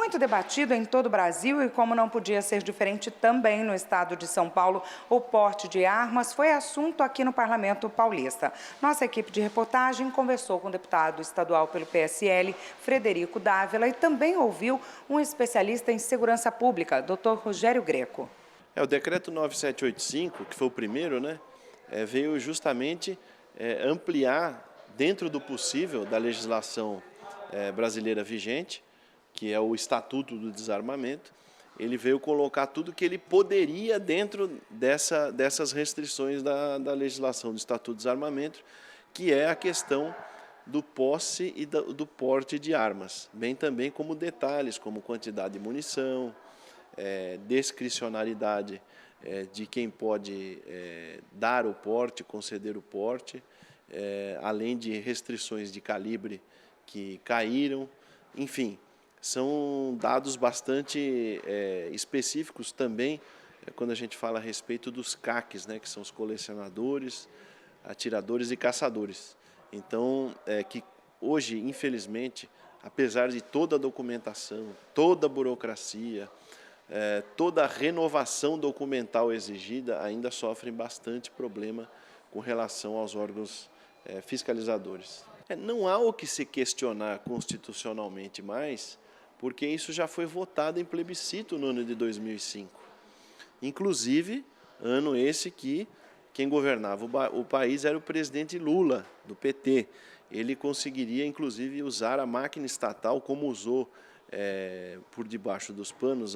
Muito debatido em todo o Brasil e, como não podia ser diferente também no estado de São Paulo, o porte de armas foi assunto aqui no Parlamento Paulista. Nossa equipe de reportagem conversou com o deputado estadual pelo PSL, Frederico Dávila, e também ouviu um especialista em segurança pública, Dr. Rogério Greco. O decreto 9785, que foi o primeiro, veio justamente ampliar, dentro do possível, da legislação brasileira vigente, que é o Estatuto do Desarmamento. Ele veio colocar tudo que ele poderia dentro dessas restrições da legislação do Estatuto do Desarmamento, que é a questão do posse e do porte de armas, bem também como detalhes, como quantidade de munição, discricionariedade de quem pode dar o porte, conceder o porte, além de restrições de calibre que caíram, enfim. São dados bastante específicos também quando a gente fala a respeito dos CACs, que são os colecionadores, atiradores e caçadores. Então, que hoje, infelizmente, apesar de toda a documentação, toda a burocracia, toda a renovação documental exigida, ainda sofrem bastante problema com relação aos órgãos fiscalizadores. Não há o que se questionar constitucionalmente mais, porque isso já foi votado em plebiscito no ano de 2005. Inclusive, ano esse que quem governava o país era o presidente Lula, do PT. Ele conseguiria, inclusive, usar a máquina estatal, como usou por debaixo dos panos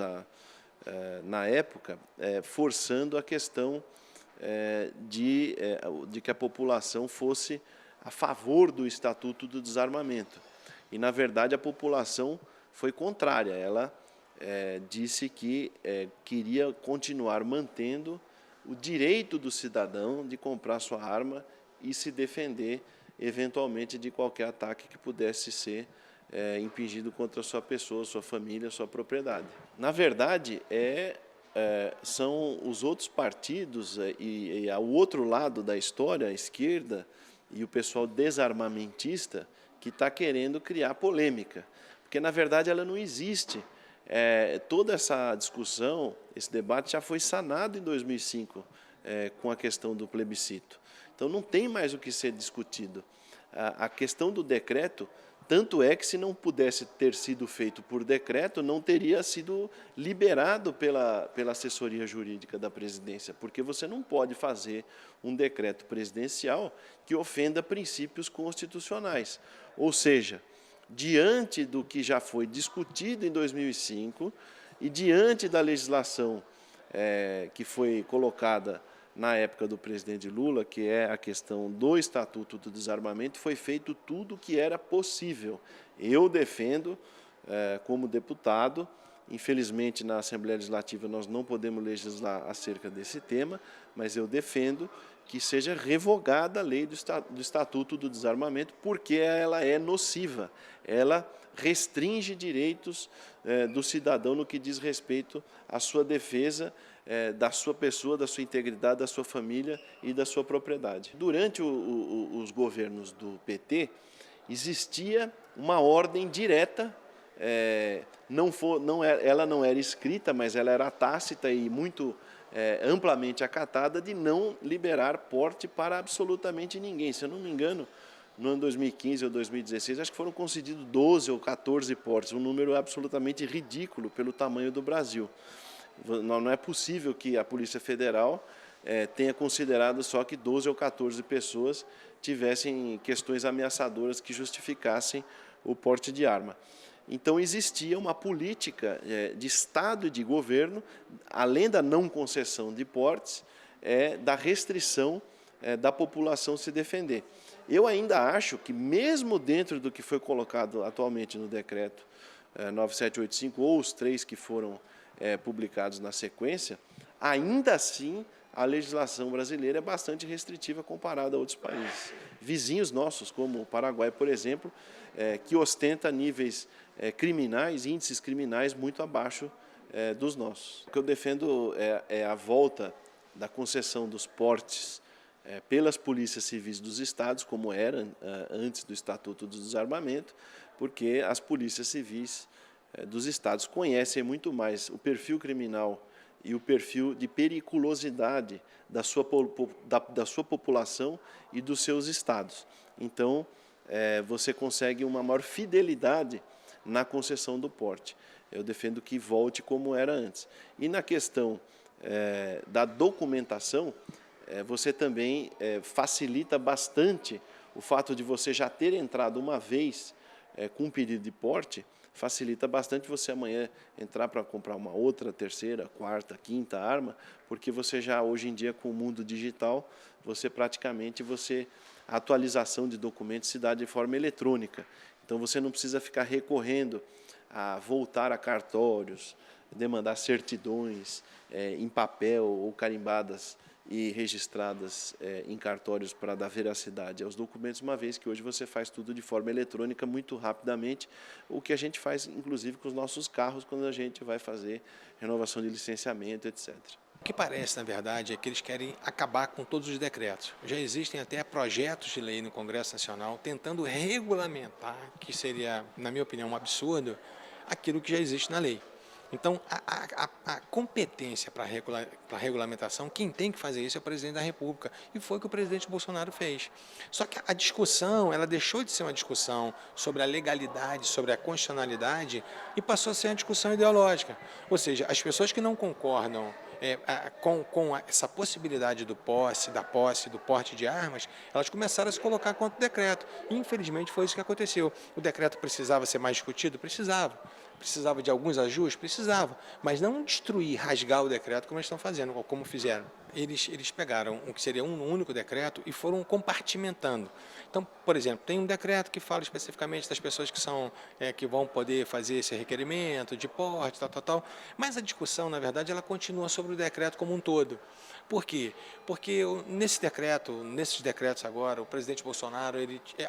na época, forçando a questão de que a população fosse a favor do Estatuto do Desarmamento. E, na verdade, a população foi contrária. Ela disse que queria continuar mantendo o direito do cidadão de comprar sua arma e se defender, eventualmente, de qualquer ataque que pudesse ser impingido contra a sua pessoa, sua família, sua propriedade. Na verdade, são os outros partidos e ao outro lado da história, a esquerda e o pessoal desarmamentista, que está querendo criar polêmica. Porque, na verdade, ela não existe. Toda essa discussão, esse debate já foi sanado em 2005 com a questão do plebiscito. Então, não tem mais o que ser discutido. A questão do decreto, tanto é que, se não pudesse ter sido feito por decreto, não teria sido liberado pela assessoria jurídica da presidência, porque você não pode fazer um decreto presidencial que ofenda princípios constitucionais. Ou seja, diante do que já foi discutido em 2005 e diante da legislação que foi colocada na época do presidente Lula, que é a questão do Estatuto do Desarmamento, foi feito tudo o que era possível. Eu defendo, como deputado, infelizmente na Assembleia Legislativa nós não podemos legislar acerca desse tema, mas eu defendo que seja revogada a lei do Estatuto do Desarmamento, porque ela é nociva, ela restringe direitos do cidadão no que diz respeito à sua defesa da sua pessoa, da sua integridade, da sua família e da sua propriedade. Durante os governos do PT, existia uma ordem direta, ela não era escrita, mas ela era tácita e muito amplamente acatada, de não liberar porte para absolutamente ninguém. Se eu não me engano, no ano 2015 ou 2016, acho que foram concedidos 12 ou 14 portes, um número absolutamente ridículo pelo tamanho do Brasil. Não é possível que a Polícia Federal tenha considerado só que 12 ou 14 pessoas tivessem questões ameaçadoras que justificassem o porte de arma. Então, existia uma política de Estado e de governo, além da não concessão de portes, da restrição da população se defender. Eu ainda acho que, mesmo dentro do que foi colocado atualmente no decreto 9785, ou os 3 que foram publicados na sequência, ainda assim a legislação brasileira é bastante restritiva comparada a outros países. Vizinhos nossos, como o Paraguai, por exemplo, que ostenta níveis criminais, índices criminais muito abaixo dos nossos. O que eu defendo é a volta da concessão dos portes pelas polícias civis dos estados, como era antes do Estatuto do Desarmamento, porque as polícias civis dos estados conhecem muito mais o perfil criminal e o perfil de periculosidade da sua população e dos seus estados. Então, você consegue uma maior fidelidade na concessão do porte. Eu defendo que volte como era antes. E na questão da documentação, você também facilita bastante o fato de você já ter entrado uma vez com um pedido de porte, facilita bastante você amanhã entrar para comprar uma outra, terceira, quarta, quinta arma, porque você já, hoje em dia, com o mundo digital, a atualização de documentos se dá de forma eletrônica. Então, você não precisa ficar recorrendo a voltar a cartórios, demandar certidões em papel ou carimbadas e registradas em cartórios para dar veracidade aos documentos, uma vez que hoje você faz tudo de forma eletrônica muito rapidamente, o que a gente faz, inclusive, com os nossos carros, quando a gente vai fazer renovação de licenciamento, etc. O que parece, na verdade, é que eles querem acabar com todos os decretos. Já existem até projetos de lei no Congresso Nacional tentando regulamentar, que seria, na minha opinião, um absurdo, aquilo que já existe na lei. Então, a competência para a regulamentação, quem tem que fazer isso é o presidente da República. E foi o que o presidente Bolsonaro fez. Só que a discussão, ela deixou de ser uma discussão sobre a legalidade, sobre a constitucionalidade, e passou a ser uma discussão ideológica. Ou seja, as pessoas que não concordam com essa possibilidade do porte de armas, elas começaram a se colocar contra o decreto. Infelizmente, foi isso que aconteceu. O decreto precisava ser mais discutido? Precisava. Precisava de alguns ajustes? Precisava. Mas não destruir, rasgar o decreto como eles estão fazendo, como fizeram. Eles pegaram o que seria um único decreto e foram compartimentando. Então, por exemplo, tem um decreto que fala especificamente das pessoas que vão poder fazer esse requerimento de porte, tal. Mas a discussão, na verdade, ela continua sobre o decreto como um todo. Por quê? Porque nesses decretos agora, o presidente Bolsonaro,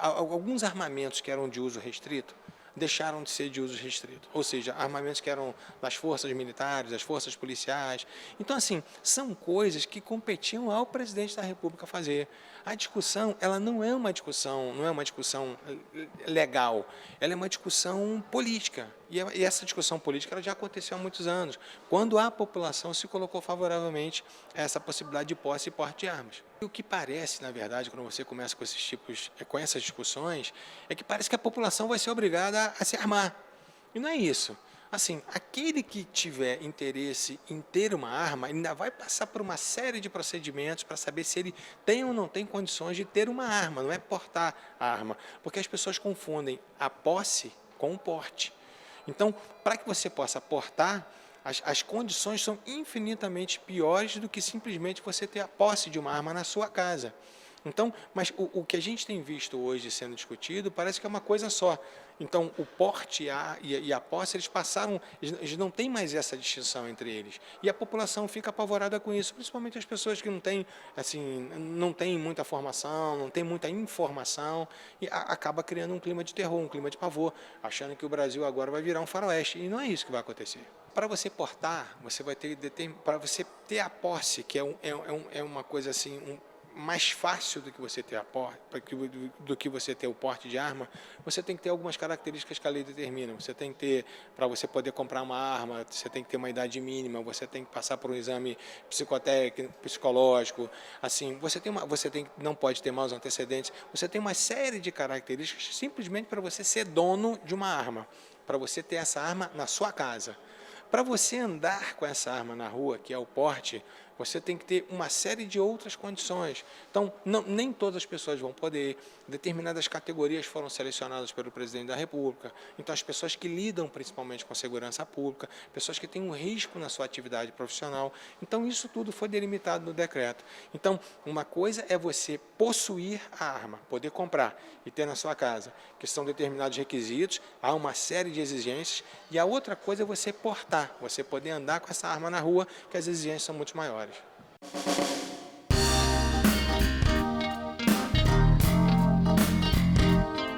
alguns armamentos que eram de uso restrito, deixaram de ser de uso restrito, ou seja, armamentos que eram das forças militares, das forças policiais. Então, assim, são coisas que competiam ao presidente da República fazer. A discussão, ela não é uma discussão legal, ela é uma discussão política. E essa discussão política ela já aconteceu há muitos anos, quando a população se colocou favoravelmente a essa possibilidade de posse e porte de armas. E o que parece, na verdade, quando você começa com essas discussões, é que parece que a população vai ser obrigada a se armar. E não é isso. Assim, aquele que tiver interesse em ter uma arma ainda vai passar por uma série de procedimentos para saber se ele tem ou não tem condições de ter uma arma, não é portar a arma, porque as pessoas confundem a posse com o porte. Então, para que você possa portar, as condições são infinitamente piores do que simplesmente você ter a posse de uma arma na sua casa. Então, mas o que a gente tem visto hoje sendo discutido parece que é uma coisa só. Então, o porte e a posse, eles não têm mais essa distinção entre eles. E a população fica apavorada com isso, principalmente as pessoas que não têm muita formação, não têm muita informação, e acaba criando um clima de terror, um clima de pavor, achando que o Brasil agora vai virar um faroeste. E não é isso que vai acontecer. Para você portar, você vai ter para você ter a posse, que é uma coisa assim, mais fácil do que você ter do que você ter o porte de arma, você tem que ter algumas características que a lei determina. Você tem que ter, para você poder comprar uma arma, você tem que ter uma idade mínima, você tem que passar por um exame psicotécnico, psicológico, assim, não pode ter maus antecedentes, você tem uma série de características simplesmente para você ser dono de uma arma, para você ter essa arma na sua casa. Para você andar com essa arma na rua, que é o porte, você tem que ter uma série de outras condições. Então, nem todas as pessoas vão poder. Determinadas categorias foram selecionadas pelo presidente da República. Então, as pessoas que lidam principalmente com segurança pública, pessoas que têm um risco na sua atividade profissional. Então, isso tudo foi delimitado no decreto. Então, uma coisa é você possuir a arma, poder comprar e ter na sua casa, que são determinados requisitos, há uma série de exigências, e a outra coisa é você portar, você poder andar com essa arma na rua, que as exigências são muito maiores.